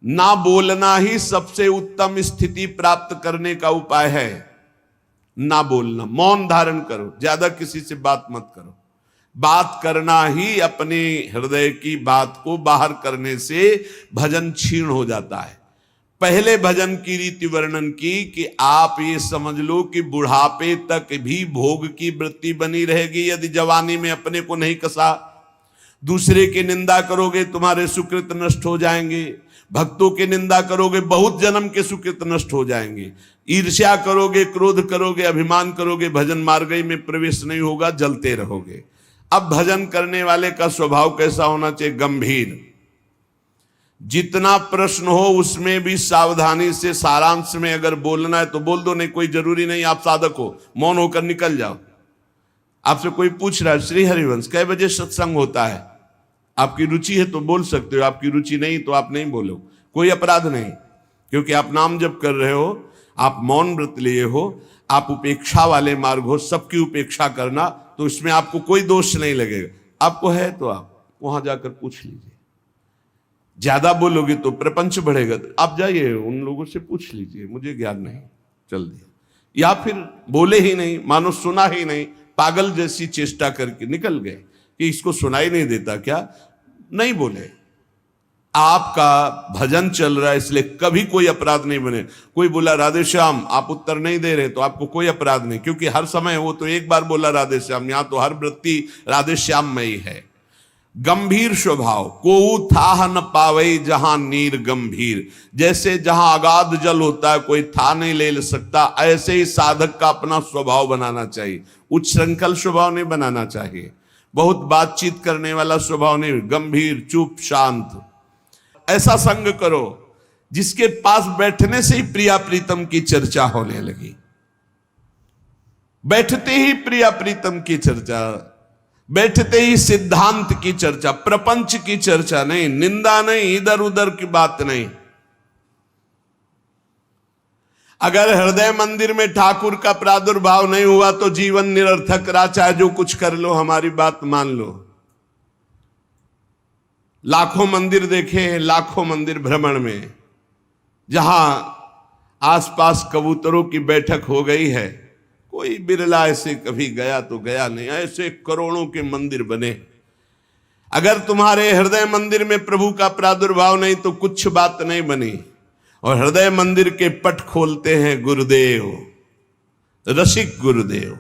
ना बोलना ही सबसे उत्तम स्थिति प्राप्त करने का उपाय है। ना बोलना, मौन धारण करो, ज्यादा किसी से बात मत करो। बात करना ही अपने हृदय की बात को बाहर करने से भजन क्षीण हो जाता है। पहले भजन की रीति वर्णन की कि आप ये समझ लो कि बुढ़ापे तक भी भोग की वृत्ति बनी रहेगी यदि जवानी में अपने को नहीं कसा। दूसरे की निंदा करोगे तुम्हारे सुकृत नष्ट हो जाएंगे, भक्तों की निंदा करोगे बहुत जन्म के सुकृत नष्ट हो जाएंगे, ईर्ष्या करोगे, क्रोध करोगे, अभिमान करोगे, भजन मार्ग में प्रवेश नहीं होगा, जलते रहोगे। अब भजन करने वाले का स्वभाव कैसा होना चाहिए? गंभीर। जितना प्रश्न हो उसमें भी सावधानी से, सारांश में अगर बोलना है तो बोल दो, नहीं कोई जरूरी नहीं आप साधक हो, मौन होकर निकल जाओ। आपसे कोई पूछ रहा है श्री हरिवंश कै बजे सत्संग होता है, आपकी रुचि है तो बोल सकते हो, आपकी रुचि नहीं तो आप नहीं बोलो, कोई अपराध नहीं, क्योंकि आप नाम जप कर रहे हो, आप मौन व्रत लिए हो, आप उपेक्षा वाले मार्ग हो, सबकी उपेक्षा करना, तो इसमें आपको कोई दोष नहीं लगेगा। आपको है तो आप वहां जाकर पूछ लीजिए। ज्यादा बोलोगे तो प्रपंच बढ़ेगा, तो आप जाइए उन लोगों से पूछ लीजिए, मुझे ज्ञान नहीं, चल दिया। या फिर बोले ही नहीं, मानो सुना ही नहीं, पागल जैसी चेष्टा करके निकल गए कि इसको सुनाई नहीं देता क्या, नहीं बोले। आपका भजन चल रहा है इसलिए कभी कोई अपराध नहीं बने। कोई बोला राधे श्याम, आप उत्तर नहीं दे रहे तो आपको कोई अपराध नहीं, क्योंकि हर समय वो तो एक बार बोला राधे श्याम, यहां तो हर वृत्ति राधे श्याम में ही है। गंभीर स्वभाव, कोऊ था न पावई जहां नीर गंभीर। जैसे जहां अगाध जल होता है कोई था नहीं ले सकता, ऐसे ही साधक का अपना स्वभाव बनाना चाहिए। उच्च श्रृंखल स्वभाव नहीं बनाना चाहिए, बहुत बातचीत करने वाला स्वभाव नहीं, गंभीर, चुप, शांत। ऐसा संग करो जिसके पास बैठने से ही प्रिया प्रीतम की चर्चा होने लगी, बैठते ही प्रिया प्रीतम की चर्चा, बैठते ही सिद्धांत की चर्चा, प्रपंच की चर्चा नहीं, निंदा नहीं, इधर उधर की बात नहीं। अगर हृदय मंदिर में ठाकुर का प्रादुर्भाव नहीं हुआ तो जीवन निरर्थक रहा, चाहे जो कुछ कर लो, हमारी बात मान लो। लाखों मंदिर देखे हैं, लाखों मंदिर भ्रमण में, जहां आसपास कबूतरों की बैठक हो गई है, कोई बिरला ऐसे कभी गया तो गया नहीं, ऐसे करोड़ों के मंदिर बने। अगर तुम्हारे हृदय मंदिर में प्रभु का प्रादुर्भाव नहीं तो कुछ बात नहीं बनी। और हृदय मंदिर के पट खोलते हैं गुरुदेव, रसिक गुरुदेव।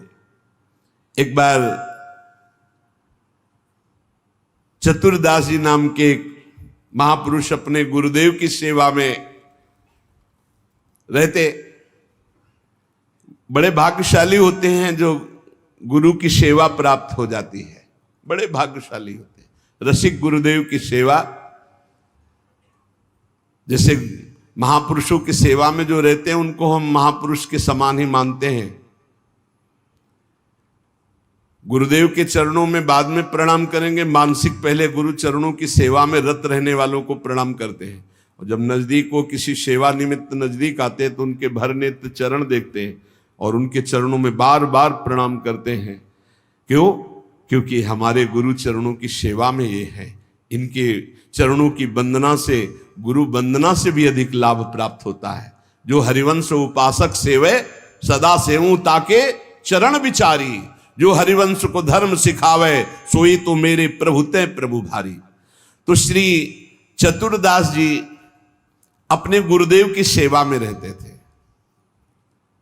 एक बार चतुरदास जी नाम के महापुरुष अपने गुरुदेव की सेवा में रहते। बड़े भाग्यशाली होते हैं जो गुरु की सेवा प्राप्त हो जाती है, बड़े भाग्यशाली होते हैं। रसिक गुरुदेव की सेवा, जैसे महापुरुषों की सेवा में जो रहते हैं उनको हम महापुरुष के समान ही मानते हैं। गुरुदेव के चरणों में बाद में प्रणाम करेंगे, मानसिक पहले गुरु चरणों की सेवा में रत रहने वालों को प्रणाम करते हैं। और जब नजदीक वो किसी सेवा निमित्त नजदीक आते हैं तो उनके भर नेत्र चरण देखते हैं और उनके चरणों में बार बार प्रणाम करते हैं। क्यों? क्योंकि हमारे गुरु चरणों की सेवा में ये है। इनके चरणों की वंदना से, गुरु वंदना से भी अधिक लाभ प्राप्त होता है। जो हरिवंश उपासक सेवे सदा सेवूं ताके चरण विचारी। जो हरिवंश को धर्म सिखावे सोई तो मेरे प्रभु ते प्रभु भारी। तो श्री चतुरदास जी अपने गुरुदेव की सेवा में रहते थे।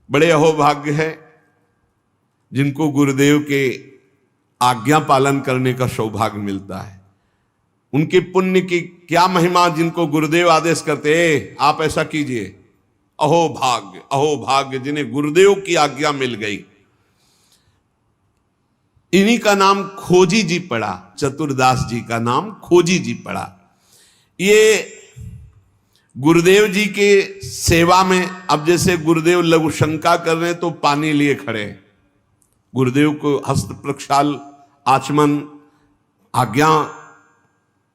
बड़े अहोभाग्य है जिनको गुरुदेव के आज्ञा पालन करने का सौभाग्य मिलता है। उनके पुण्य की क्या महिमा, जिनको गुरुदेव आदेश करते आप ऐसा कीजिए। अहोभाग्य, अहोभाग्य जिन्हें गुरुदेव की आज्ञा मिल गई। इन्हीं का नाम खोजी जी पड़ा, चतुरदास जी का नाम खोजी जी पड़ा। ये गुरुदेव जी के सेवा में, अब जैसे गुरुदेव लघु शंका कर रहे हैं तो पानी लिए खड़े, गुरुदेव को हस्त प्रक्षाल, आचमन, आज्ञा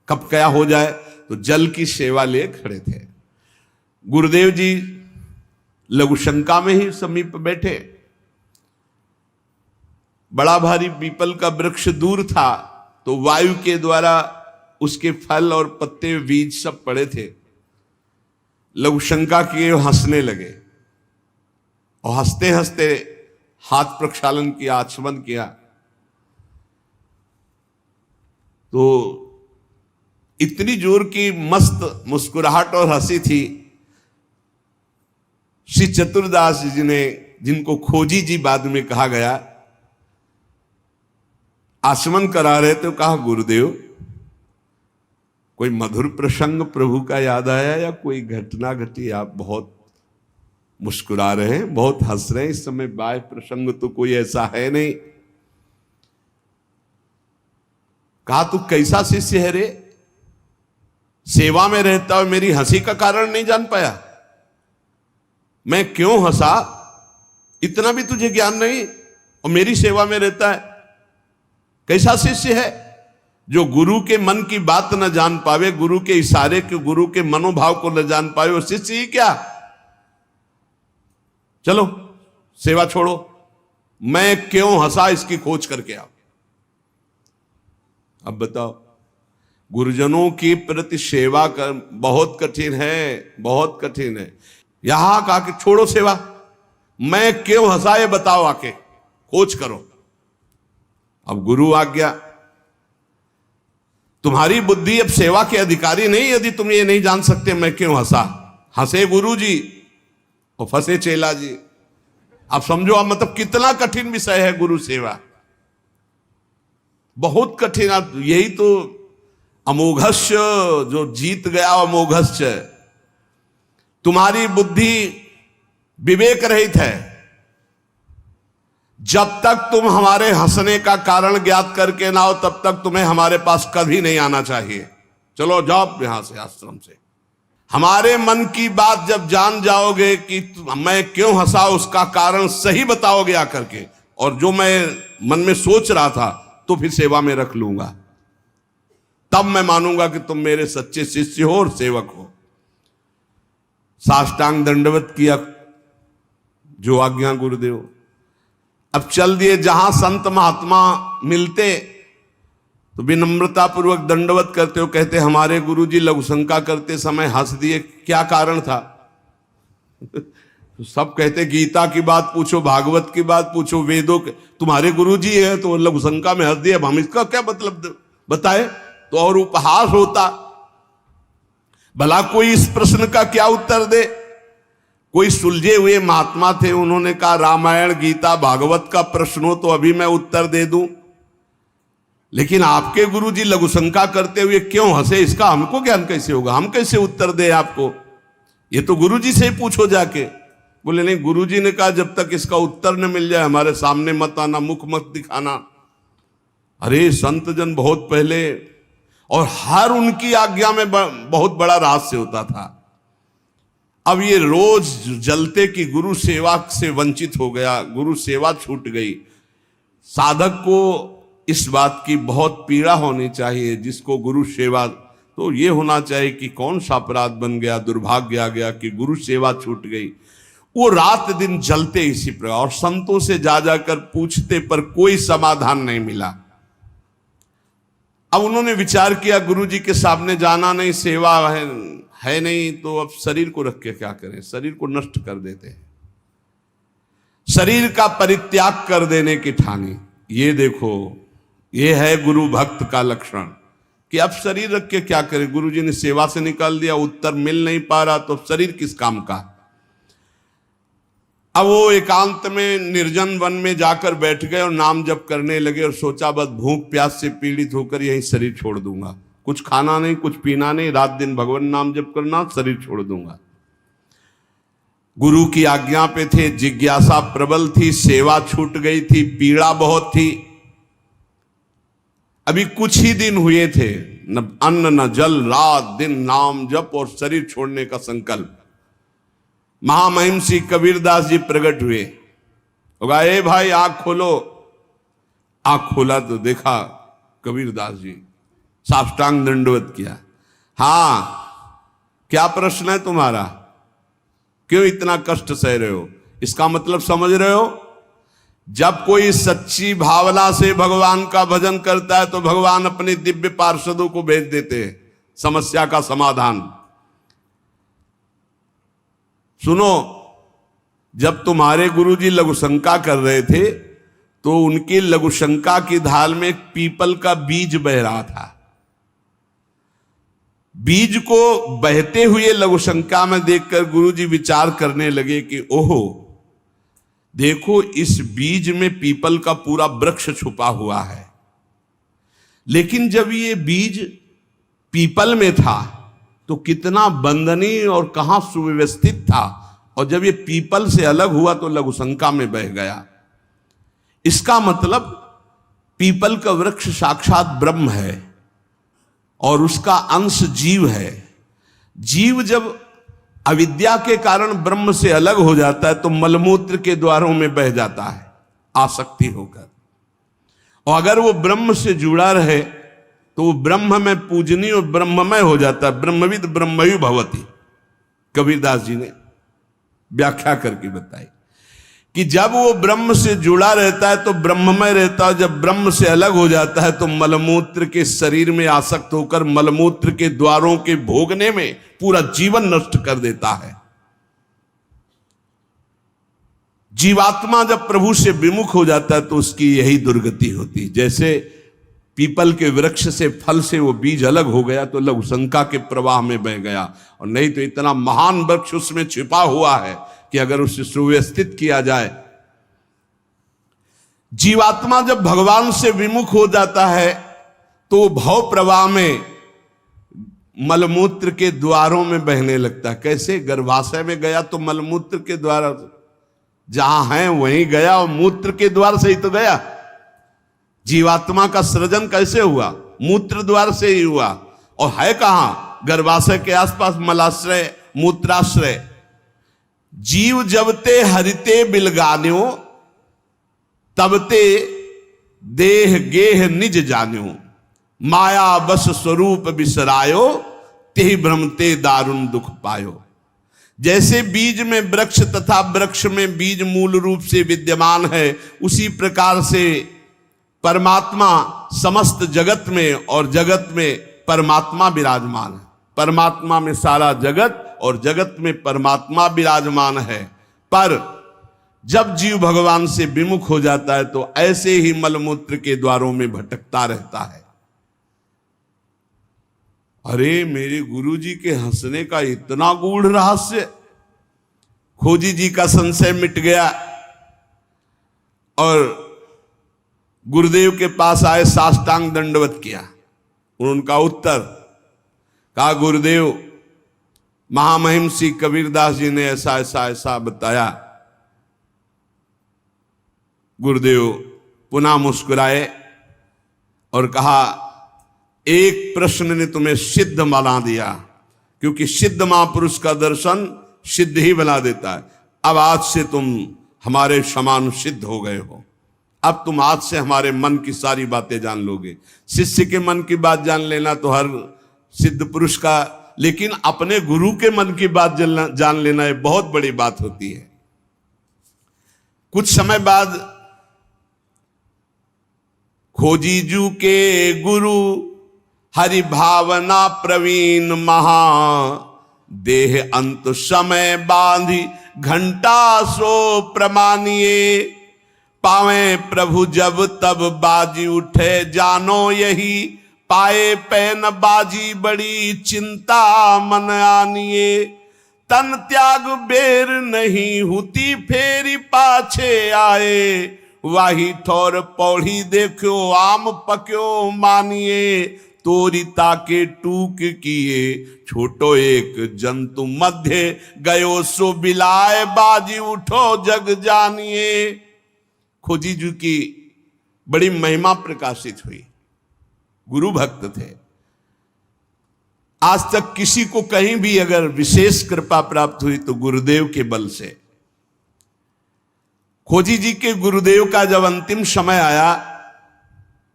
कब क्या हो जाए तो जल की सेवा लिए खड़े थे। गुरुदेव जी लघु शंका में ही समीप बैठे। बड़ा भारी पीपल का वृक्ष दूर था तो वायु के द्वारा उसके फल और पत्ते बीज सब पड़े थे। लघु शंका किए, हंसने लगे और हंसते हंसते हाथ प्रक्षालन किया, आचमन किया। तो इतनी जोर की मस्त मुस्कुराहट और हंसी थी। श्री चतुरदास जी ने, जिनको खोजी जी बाद में कहा गया, आचमन करा रहे थे, कहा गुरुदेव कोई मधुर प्रसंग प्रभु का याद आया या कोई घटना घटी? आप बहुत मुस्कुरा रहे हैं, बहुत हंस रहे हैं, इस समय बाह्य प्रसंग तो कोई ऐसा है नहीं। कहा तू कैसा शिष्य है रे, सेवा में रहता हो, मेरी हंसी का कारण नहीं जान पाया? मैं क्यों हंसा इतना भी तुझे ज्ञान नहीं, और मेरी सेवा में रहता है? कैसा शिष्य है जो गुरु के मन की बात न जान पावे, गुरु के इशारे के, गुरु के मनोभाव को न जान पावे, वो शिष्य ही क्या? चलो सेवा छोड़ो, मैं क्यों हंसा इसकी खोज करके आओ। अब बताओ, गुरुजनों की प्रति सेवा कर बहुत कठिन है, बहुत कठिन है। यहां कहा कि छोड़ो सेवा, मैं क्यों हंसा ये बताओ, आके खोज करो। अब गुरु आ गया, तुम्हारी बुद्धि अब सेवा के अधिकारी नहीं, यदि तुम ये नहीं जान सकते मैं क्यों हंसा। हंसे गुरु जी और फंसे चेला जी। आप समझो, आप मतलब कितना कठिन विषय है गुरु सेवा, बहुत कठिन। आप यही तो अमोघस्य जो जीत गया, अमोघस्य। तुम्हारी बुद्धि विवेक रहित है। जब तक तुम हमारे हंसने का कारण ज्ञात करके ना हो, तब तक तुम्हें हमारे पास कभी नहीं आना चाहिए। चलो जाओ यहां से, आश्रम से। हमारे मन की बात जब जान जाओगे कि मैं क्यों हंसा, उसका कारण सही बताओगे आकर के, और जो मैं मन में सोच रहा था तो फिर सेवा में रख लूंगा, तब मैं मानूंगा कि तुम मेरे सच्चे शिष्य हो और सेवक हो। साष्टांग दंडवत किया, जो आज्ञा गुरुदेव। अब चल दिए, जहां संत महात्मा मिलते तो विनम्रता पूर्वक दंडवत करते हो, कहते हमारे गुरुजी लघु शंका करते समय हंस दिए, क्या कारण था? तो सब कहते गीता की बात पूछो, भागवत की बात पूछो, वेदों के, तुम्हारे गुरुजी है तो लघु शंका में हंस दिए, अब हम इसका क्या मतलब बताए? तो और उपहास होता। भला कोई इस प्रश्न का क्या उत्तर दे? कोई सुलझे हुए महात्मा थे, उन्होंने कहा रामायण गीता भागवत का प्रश्न हो तो अभी मैं उत्तर दे दूं, लेकिन आपके गुरुजी लघु शंका करते हुए क्यों हंसे, इसका हमको ज्ञान कैसे होगा? हम कैसे उत्तर दे आपको? ये तो गुरुजी से ही पूछो जाके। बोले नहीं, गुरुजी ने कहा जब तक इसका उत्तर न मिल जाए हमारे सामने मत आना, मुख मत दिखाना। अरे संत जन बहुत पहले, और हर उनकी आज्ञा में बहुत बड़ा रहस्य होता था। अब ये रोज जलते कि गुरु सेवा से वंचित हो गया, गुरु सेवा छूट गई। साधक को इस बात की बहुत पीड़ा होनी चाहिए, जिसको गुरु सेवा, तो ये होना चाहिए कि कौन सा अपराध बन गया, दुर्भाग्य आ गया कि गुरु सेवा छूट गई। वो रात दिन जलते इसी प्रकार, और संतों से जा जाकर पूछते पर कोई समाधान नहीं मिला। अब उन्होंने विचार किया गुरु जी के सामने जाना नहीं, सेवा है नहीं, तो अब शरीर को रख के क्या करें? शरीर को नष्ट कर देते हैं, शरीर का परित्याग कर देने की ठानी। ये देखो, ये है गुरु भक्त का लक्षण कि अब शरीर रख के क्या करें? गुरु जी ने सेवा से निकाल दिया, उत्तर मिल नहीं पा रहा, तो शरीर किस काम का? अब वो एकांत में निर्जन वन में जाकर बैठ गए और नाम जप करने लगे, और सोचा बस भूख प्यास से पीड़ित होकर यही शरीर छोड़ दूंगा, कुछ खाना नहीं, कुछ पीना नहीं, रात दिन भगवान नाम जप करना, शरीर छोड़ दूंगा। गुरु की आज्ञा पे थे, जिज्ञासा प्रबल थी, सेवा छूट गई थी, पीड़ा बहुत थी। अभी कुछ ही दिन हुए थे, न अन्न न जल, रात दिन नाम जप और शरीर छोड़ने का संकल्प। महामहिम श्री कबीरदास जी प्रकट हुए, होगा ए भाई आंख खोलो। आंख खोला तो देखा कबीरदास जी, साष्टांग दंडवत किया। हाँ, क्या प्रश्न है तुम्हारा? क्यों इतना कष्ट सह रहे हो? इसका मतलब समझ रहे हो? जब कोई सच्ची भावना से भगवान का भजन करता है तो भगवान अपने दिव्य पार्षदों को भेज देते हैं समस्या का समाधान। सुनो, जब तुम्हारे गुरुजी लघुशंका कर रहे थे तो उनकी लघुशंका की ढाल में एक पीपल का बीज बह रहा था। बीज को बहते हुए लघुशंका में देखकर गुरुजी विचार करने लगे कि ओहो, देखो इस बीज में पीपल का पूरा वृक्ष छुपा हुआ है। लेकिन जब ये बीज पीपल में था तो कितना वंदनीय और कहां सुव्यवस्थित था, और जब ये पीपल से अलग हुआ तो लघुशंका में बह गया। इसका मतलब पीपल का वृक्ष साक्षात ब्रह्म है और उसका अंश जीव है। जीव जब अविद्या के कारण ब्रह्म से अलग हो जाता है तो मलमूत्र के द्वारों में बह जाता है आसक्ति होकर, और अगर वो ब्रह्म से जुड़ा रहे तो वो ब्रह्म में पूजनीय और ब्रह्ममय हो जाता है। ब्रह्मविद ब्रह्मयु भवति, कबीरदास जी ने व्याख्या करके बताई कि जब वो ब्रह्म से जुड़ा रहता है तो ब्रह्ममय रहता है, जब ब्रह्म से अलग हो जाता है तो मलमूत्र के शरीर में आसक्त होकर मलमूत्र के द्वारों के भोगने में पूरा जीवन नष्ट कर देता है। जीवात्मा जब प्रभु से विमुख हो जाता है तो उसकी यही दुर्गति होती। जैसे पीपल के वृक्ष से फल से वो बीज अलग हो गया तो लघुशंका के प्रवाह में बह गया, और नहीं तो इतना महान वृक्ष उसमें छिपा हुआ है कि अगर उसे सुव्यवस्थित किया जाए। जीवात्मा जब भगवान से विमुख हो जाता है तो भव प्रवाह में मलमूत्र के द्वारों में बहने लगता है। कैसे? गर्भाशय में गया तो मलमूत्र के द्वार जहां है वहीं गया, और मूत्र के द्वार से ही तो गया। जीवात्मा का सृजन कैसे हुआ? मूत्र द्वार से ही हुआ, और है कहां? गर्भाशय के आसपास मलाश्रय मूत्राश्रय। जीव जबते हरिते बिलगान्यो तबते देह गेह निज जान्यो, माया बस स्वरूप बिसरायो तेहि भ्रमते दारुण दुख पायो। जैसे बीज में वृक्ष तथा वृक्ष में बीज मूल रूप से विद्यमान है, उसी प्रकार से परमात्मा समस्त जगत में और जगत में परमात्मा विराजमान है। परमात्मा में सारा जगत और जगत में परमात्मा विराजमान है। पर जब जीव भगवान से विमुख हो जाता है तो ऐसे ही मलमूत्र के द्वारों में भटकता रहता है। अरे मेरे गुरुजी के हंसने का इतना गूढ़ रहस्य, खोजी जी का संशय मिट गया और गुरुदेव के पास आए, साष्टांग दंडवत किया। उनका उत्तर कहा, गुरुदेव महामहिम श्री कबीरदास जी ने ऐसा ऐसा ऐसा बताया। गुरुदेव पुनः मुस्कुराए और कहा, एक प्रश्न ने तुम्हें सिद्ध बना दिया, क्योंकि सिद्ध महापुरुष का दर्शन सिद्ध ही बना देता है। अब आज से तुम हमारे समान सिद्ध हो गए हो। अब तुम आज से हमारे मन की सारी बातें जान लोगे। शिष्य के मन की बात जान लेना तो हर सिद्ध पुरुष का, लेकिन अपने गुरु के मन की बात जान लेना ये बहुत बड़ी बात होती है। कुछ समय बाद खोजीजू के गुरु हरि भावना प्रवीण महा, देह अंत समय बांधी घंटा सो प्रमानिए, पावे प्रभु जब तब बाजी उठे जानो यही, पाए पैन बाजी बड़ी चिंता मन आनिए, तन त्याग बेर नहीं हुती फेरी पाछे आए, वाही ठोर पौड़ी देखो आम पक्यो मानिए, तोरी ताके टूक किए छोटो एक जंतु मध्य गयो सो बिलाए, बाजी उठो जग जानिए। खोजी जी की बड़ी महिमा प्रकाशित हुई। गुरु भक्त थे। आज तक किसी को कहीं भी अगर विशेष कृपा प्राप्त हुई तो गुरुदेव के बल से। खोजी जी के गुरुदेव का जब अंतिम समय आया,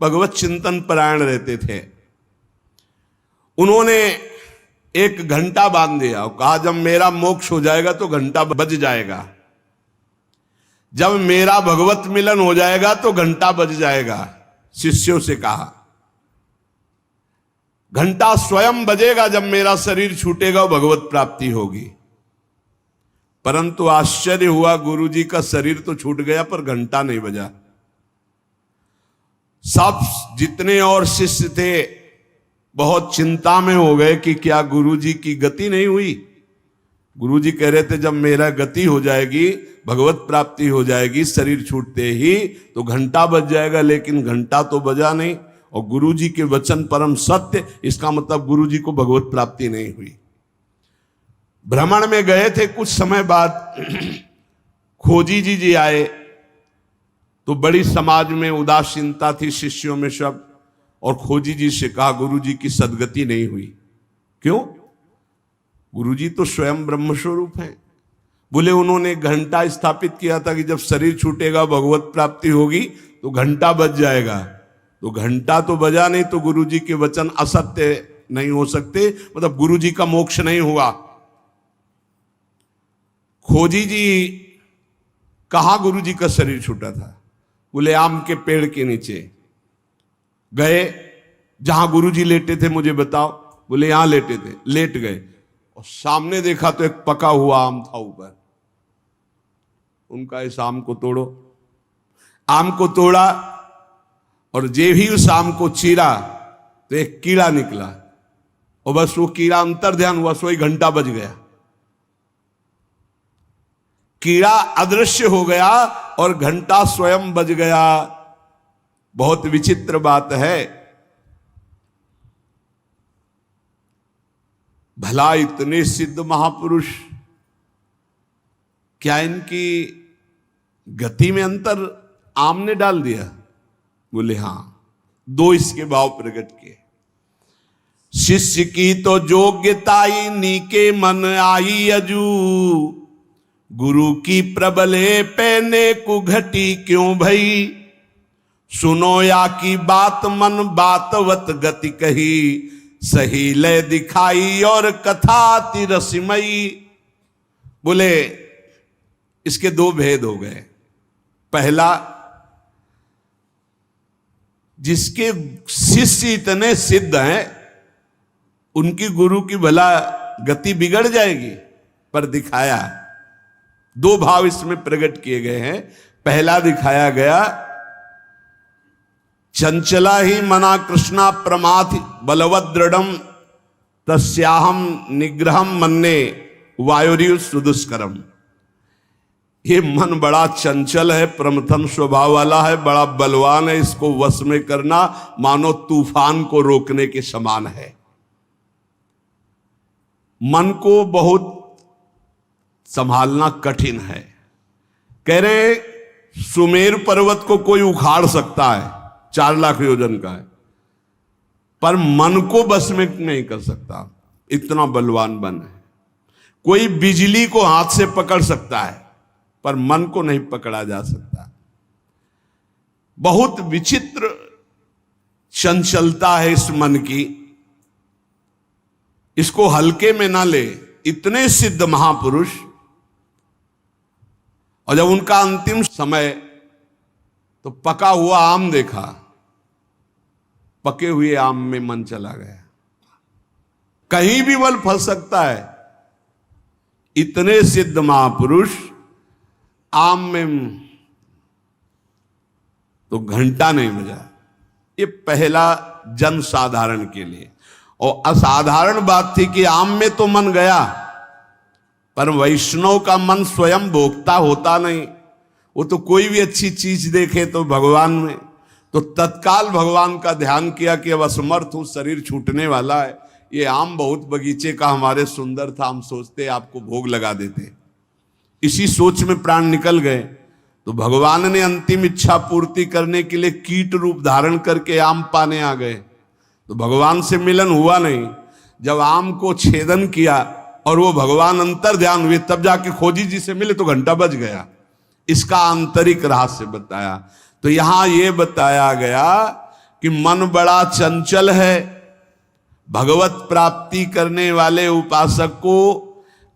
भगवत चिंतन परायण रहते थे, उन्होंने एक घंटा बांध दिया और कहा, जब मेरा मोक्ष हो जाएगा तो घंटा बज जाएगा, जब मेरा भगवत मिलन हो जाएगा तो घंटा बज जाएगा। शिष्यों से कहा, घंटा स्वयं बजेगा जब मेरा शरीर छूटेगा और भगवत प्राप्ति होगी। परंतु आश्चर्य हुआ, गुरुजी का शरीर तो छूट गया पर घंटा नहीं बजा। सब जितने और शिष्य थे बहुत चिंता में हो गए कि क्या गुरुजी की गति नहीं हुई। गुरुजी कह रहे थे जब मेरा गति हो जाएगी, भगवत प्राप्ति हो जाएगी, शरीर छूटते ही तो घंटा बज जाएगा, लेकिन घंटा तो बजा नहीं। और गुरुजी के वचन परम सत्य, इसका मतलब गुरुजी को भगवत प्राप्ति नहीं हुई। भ्रमण में गए थे, कुछ समय बाद खोजी जी आए तो बड़ी समाज में उदासीनता थी शिष्यों में सब, और खोजी जी से कहा गुरुजी की सदगति नहीं हुई। क्यों? गुरुजी तो स्वयं ब्रह्म स्वरूप हैं। बोले उन्होंने घंटा स्थापित किया था कि जब शरीर छूटेगा भगवत प्राप्ति होगी तो घंटा बज जाएगा। तो घंटा तो बजा नहीं, तो गुरुजी के वचन असत्य नहीं हो सकते, मतलब गुरुजी का मोक्ष नहीं हुआ। खोजी जी कहाँ गुरुजी का शरीर छूटा था? बोले आम के पेड़ के नीचे गए, जहां गुरुजी लेटे थे मुझे बताओ। बोले यहां लेटे थे। लेट गए और सामने देखा तो एक पका हुआ आम था ऊपर। उनका इस आम को तोड़ो। आम को तोड़ा और जे भी उस आम को चीरा तो एक कीड़ा निकला, और बस वो कीड़ा अंतर ध्यान हुआ, सोई घंटा बज गया। कीड़ा अदृश्य हो गया और घंटा स्वयं बज गया। बहुत विचित्र बात है। भला इतने सिद्ध महापुरुष, क्या इनकी गति में अंतर आम ने डाल दिया? बोले हां। दो इसके भाव प्रकट किए। शिष्य की तो योग्यताई नीके मन आई अजू, गुरु की प्रबले पैने को घटी क्यों भई, सुनो या की बात मन बातवत गति कही, सही लय दिखाई और कथा तिरसिमयी। बोले इसके दो भेद हो गए। पहला, जिसके शिष्य इतने सिद्ध हैं उनकी गुरु की भला गति बिगड़ जाएगी, पर दिखाया। दो भाव इसमें प्रकट किए गए हैं। पहला दिखाया गया, चंचला ही मना कृष्णा प्रमाथि बलवद दृढ़म तस्याहम निग्रहम मन्ने वायुरिव सुदुष्करम। ये मन बड़ा चंचल है, प्रमथन स्वभाव वाला है, बड़ा बलवान है, इसको वश में करना मानो तूफान को रोकने के समान है। मन को बहुत संभालना कठिन है। कह रहे सुमेर पर्वत को कोई उखाड़ सकता है, 4 लाख योजन का है, पर मन को बस में नहीं कर सकता, इतना बलवान मन है। कोई बिजली को हाथ से पकड़ सकता है, पर मन को नहीं पकड़ा जा सकता। बहुत विचित्र चंचलता है इस मन की, इसको हल्के में ना ले। इतने सिद्ध महापुरुष, और जब उनका अंतिम समय तो पका हुआ आम देखा, पके हुए आम में मन चला गया। कहीं भी बल फंस सकता है। इतने सिद्ध महापुरुष आम में तो घंटा नहीं बजा। ये पहला जन साधारण के लिए। और असाधारण बात थी कि आम में तो मन गया, पर वैष्णव का मन स्वयं भोक्ता होता नहीं। वो तो कोई भी अच्छी चीज देखे तो भगवान में, तो तत्काल भगवान का ध्यान किया कि अब असमर्थ हूं, शरीर छूटने वाला है। ये आम बहुत बगीचे का हमारे सुंदर था, हम सोचते आपको भोग लगा देते। इसी सोच में प्राण निकल गए। तो भगवान ने अंतिम इच्छा पूर्ति करने के लिए कीट रूप धारण करके आम पाने आ गए। तो भगवान से मिलन हुआ नहीं। जब आम को छेदन किया और वो भगवान अंतर ध्यान हुए, तब जाके खोजी जी से मिले तो घंटा बज गया। इसका आंतरिक रहस्य बताया। तो यहां ये बताया गया कि मन बड़ा चंचल है। भगवत प्राप्ति करने वाले उपासक को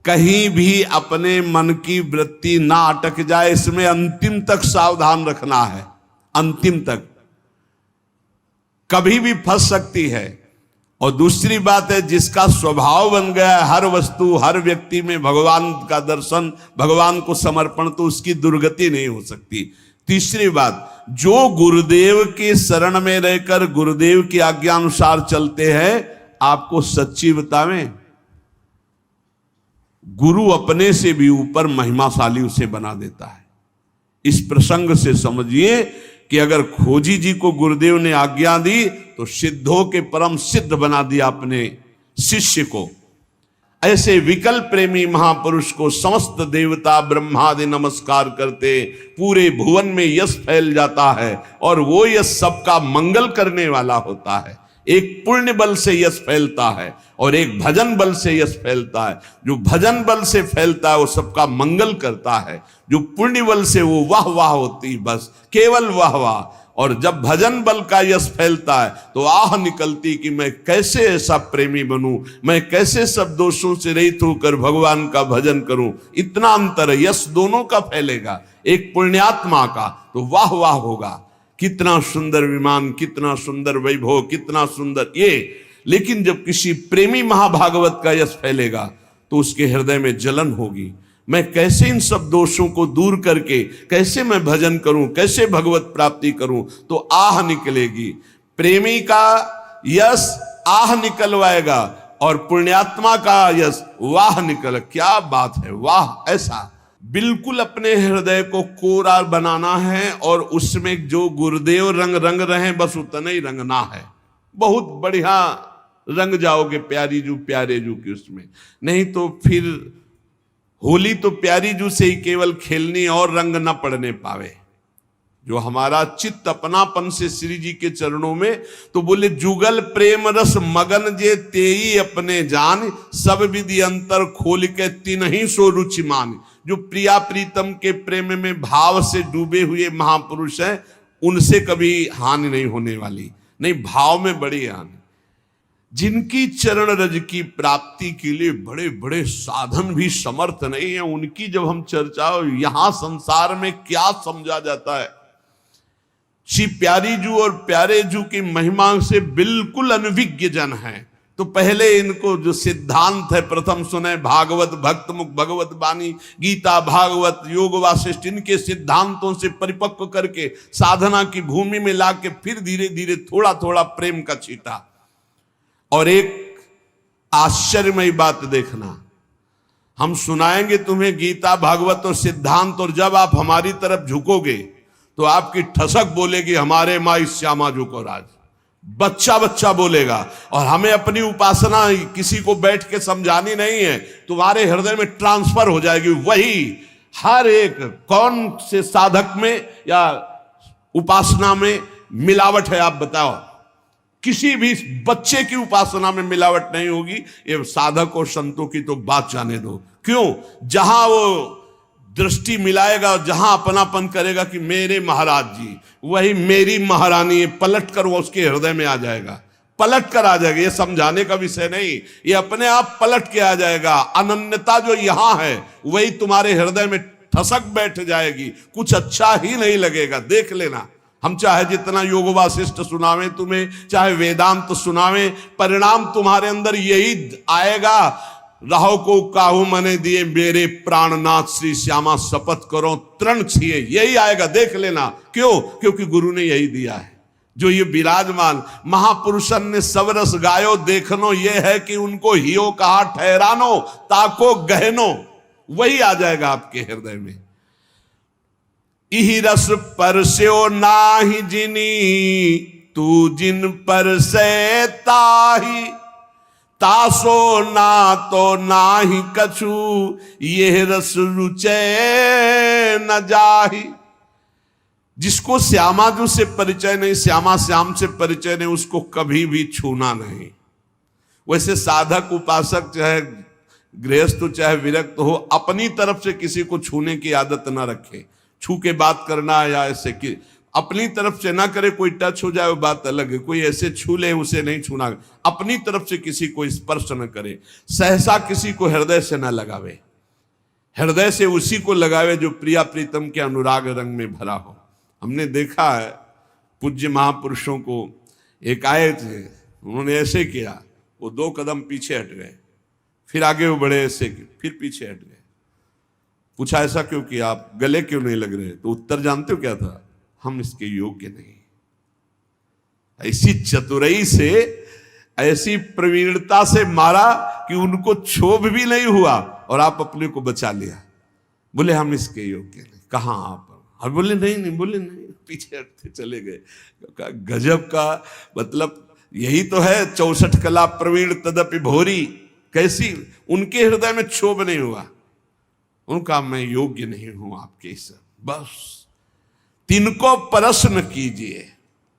कहीं भी अपने मन की वृत्ति ना अटक जाए, इसमें अंतिम तक सावधान रखना है। अंतिम तक कभी भी फंस सकती है। और दूसरी बात है, जिसका स्वभाव बन गया है हर वस्तु हर व्यक्ति में भगवान का दर्शन, भगवान को समर्पण, तो उसकी दुर्गति नहीं हो सकती। तीसरी बात, जो गुरुदेव के शरण में रहकर गुरुदेव की आज्ञा अनुसार चलते हैं, आपको सच्ची बतावें, गुरु अपने से भी ऊपर महिमाशाली उसे बना देता है। इस प्रसंग से समझिए कि अगर खोजी जी को गुरुदेव ने आज्ञा दी तो सिद्धों के परम सिद्ध बना दिया अपने शिष्य को। ऐसे विकल प्रेमी महापुरुष को समस्त देवता ब्रह्मादि नमस्कार करते, पूरे भुवन में यश फैल जाता है और वो यश सबका मंगल करने वाला होता है। एक पुण्य बल से यश फैलता है और एक भजन बल से यश फैलता है। जो भजन बल से फैलता है वो सबका मंगल करता है, जो पुण्य बल से वो वाह वाह होती, बस केवल वाह वाह। और जब भजन बल का यश फैलता है तो आह निकलती कि मैं कैसे ऐसा प्रेमी बनूं, मैं कैसे सब दोषों से रहित होकर भगवान का भजन करूं। इतना अंतर है, यश दोनों का फैलेगा। एक पुण्यात्मा का तो वाह वाह होगा, कितना सुंदर विमान, कितना सुंदर वैभव, कितना सुंदर ये। लेकिन जब किसी प्रेमी महाभागवत का यश फैलेगा तो उसके हृदय में जलन होगी, मैं कैसे इन सब दोषों को दूर करके कैसे मैं भजन करूं, कैसे भगवत प्राप्ति करूं, तो आह निकलेगी। प्रेमी का यश आह निकलवाएगा और पुण्यात्मा का यश वाह निकल। क्या बात है, वाह। ऐसा बिल्कुल अपने हृदय को कोरा बनाना है और उसमें जो गुरुदेव रंग रंग रहे बस उतना ही रंगना है। बहुत बढ़िया रंग जाओगे प्यारी जू प्यारे जू की उसमें, नहीं तो फिर होली तो प्यारी जू से ही केवल खेलनी और रंग न पड़ने पावे। जो हमारा चित्त अपनापन से श्री जी के चरणों में, तो बोले जुगल प्रेम रस मगन जे तेई अपने जान, सब विधि अंतर खोल के तिनहि सो रुचि मान। जो प्रिया प्रीतम के प्रेम में भाव से डूबे हुए महापुरुष हैं, उनसे कभी हानि नहीं होने वाली, नहीं भाव में बड़ी हानि। जिनकी चरण रज की प्राप्ति के लिए बड़े बड़े साधन भी समर्थ नहीं है, उनकी जब हम चर्चा, यहां संसार में क्या समझा जाता है। श्री प्यारी जू और प्यारे जू की महिमा से बिल्कुल अनभिज्ञ जन है, तो पहले इनको जो सिद्धांत है प्रथम सुने। भागवत भक्त मुख भगवत बानी, गीता भागवत योग वासिष्ठ, इनके सिद्धांतों से परिपक्व करके साधना की भूमि में लाके फिर धीरे धीरे थोड़ा थोड़ा प्रेम का छीटा। और एक आश्चर्यमयी बात देखना, हम सुनाएंगे तुम्हें गीता भागवत और सिद्धांत, और जब आप हमारी तरफ झुकोगे तो आपकी ठसक बोलेगी हमारे माई श्यामा झुको राज। बच्चा बच्चा बोलेगा। और हमें अपनी उपासना किसी को बैठ के समझानी नहीं है, तुम्हारे हृदय में ट्रांसफर हो जाएगी। वही हर एक कौन से साधक में या उपासना में मिलावट है, आप बताओ। किसी भी बच्चे की उपासना में मिलावट नहीं होगी। ये साधक और संतों की तो बात जाने दो। क्यों? जहां वो दृष्टि मिलाएगा, जहां अपनापन करेगा कि मेरे महाराज जी, वही मेरी महारानी है, पलट कर वो उसके हृदय में आ जाएगा, पलट कर आ जाएगा। ये समझाने का विषय नहीं, ये अपने आप पलट के आ जाएगा। अनन्यता जो यहां है वही तुम्हारे हृदय में ठसक बैठ जाएगी, कुछ अच्छा ही नहीं लगेगा। देख लेना, हम चाहे जितना योग वासिष्ठ सुनावे तुम्हें, चाहे वेदांत सुनावे, परिणाम तुम्हारे अंदर यही आएगा। राहो को काहू मने दिए मेरे प्राणनाथ श्री श्यामा, शपथ करो तृण छिए, यही आएगा। देख लेना। क्यों? क्योंकि गुरु ने यही दिया है। जो ये विराजमान महापुरुषन ने सब रस गायो देखनो, ये है कि उनको हियो कहा ठहरानो, ताको गहनो, वही आ जाएगा आपके हृदय में। इही रस परस्यो नाही जिनी, तू जिन पर से ताही, तासो ना तो नाही कछु, ये रस रुचे न जाही। जिसको श्यामाजू से परिचय नहीं, श्यामा श्याम से परिचय नहीं, उसको कभी भी छूना नहीं। वैसे साधक उपासक चाहे गृहस्थ चाहे विरक्त हो, अपनी तरफ से किसी को छूने की आदत ना रखे। छू के बात करना या ऐसे कि अपनी तरफ से ना करे, कोई टच हो जाए वो बात अलग है, कोई ऐसे छू ले उसे नहीं छूना। अपनी तरफ से किसी को स्पर्श न करे, सहसा किसी को हृदय से ना लगावे, हृदय से उसी को लगावे जो प्रिया प्रीतम के अनुराग रंग में भरा हो। हमने देखा है पूज्य महापुरुषों को, एक आए थे, उन्होंने ऐसे किया, वो 2 कदम पीछे हट गए, फिर आगे वो बढ़े ऐसे, फिर पीछे हट गए। पूछा ऐसा क्यों किया, आप गले क्यों नहीं लग रहे? तो उत्तर जानते हो क्या था? हम इसके योग्य नहीं। ऐसी चतुराई से, ऐसी प्रवीणता से मारा कि उनको क्षोभ भी नहीं हुआ और आप अपने को बचा लिया। बोले हम इसके योग्य नहीं। कहां आप? और बोले नहीं, बोले नहीं, पीछे हटते चले गए। गजब का मतलब यही तो है 64 कला प्रवीण तदपि भोरी। कैसी उनके हृदय में क्षोभ नहीं हुआ, उनका मैं योग्य नहीं हूं आपके इस, बस तिनको परस न कीजिए,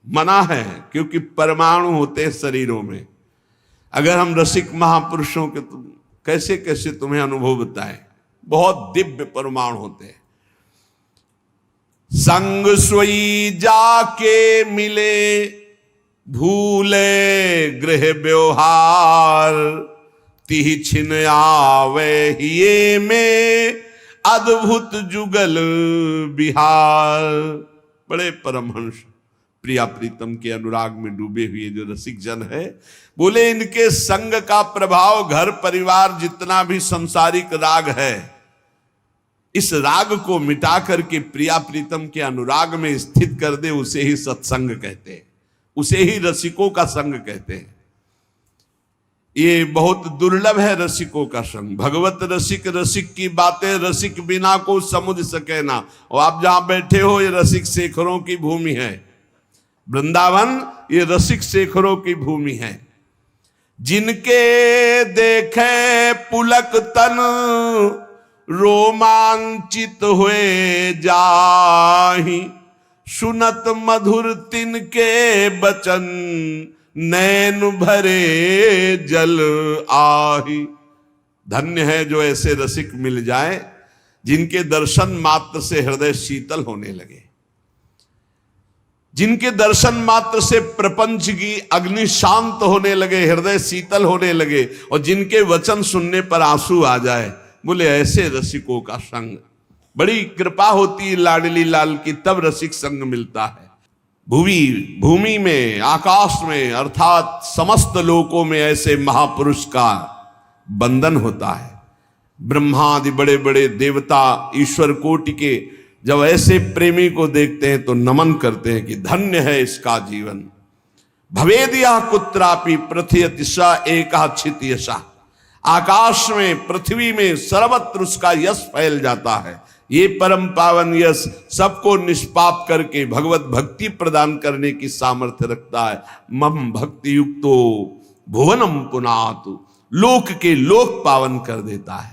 मना है, क्योंकि परमाणु होते हैं शरीरों में। अगर हम रसिक महापुरुषों के कैसे कैसे तुम्हें अनुभव बताएं, बहुत दिव्य परमाणु होते हैं। संग सोई जाके मिले, भूले गृह व्यवहार, तिहि छिन आवे हिये में, अद्भुत जुगल बिहार। बड़े परमहंस प्रिया प्रीतम के अनुराग में डूबे हुए जो रसिक जन है, बोले इनके संग का प्रभाव घर परिवार जितना भी संसारिक राग है, इस राग को मिटा करके प्रिया प्रीतम के अनुराग में स्थित कर दे, उसे ही सत्संग कहते हैं, उसे ही रसिकों का संग कहते हैं। ये बहुत दुर्लभ है रसिकों का संग। भगवत रसिक, रसिक की बातें रसिक बिना को समझ सके ना। और आप जहां बैठे हो ये रसिक शेखरों की भूमि है, वृंदावन ये रसिक शेखरों की भूमि है। जिनके देखे पुलक तन, रोमांचित हुए जाहि, सुनत मधुर तिनके बचन, नैन भरे जल आही। धन्य है जो ऐसे रसिक मिल जाए, जिनके दर्शन मात्र से हृदय शीतल होने लगे, जिनके दर्शन मात्र से प्रपंच की अग्नि शांत होने लगे, हृदय शीतल होने लगे, और जिनके वचन सुनने पर आंसू आ जाए। बोले ऐसे रसिकों का संग, बड़ी कृपा होती है लाडली लाल की, तब रसिक संग मिलता है। भूमि में, आकाश में, अर्थात समस्त लोकों में ऐसे महापुरुष का बंधन होता है। ब्रह्मादि बड़े बड़े देवता ईश्वर कोटि के जब ऐसे प्रेमी को देखते हैं तो नमन करते हैं कि धन्य है इसका जीवन। भवेदिया कुत्रापि प्रथियति स एका छित यशा। आकाश में, पृथ्वी में सर्वत्र उसका यश फैल जाता है। ये परम पावन यश सबको निष्पाप करके भगवत भक्ति प्रदान करने की सामर्थ्य रखता है। मम भक्ति युक्तो भुवनम पुनातु, लोक के लोक पावन कर देता है।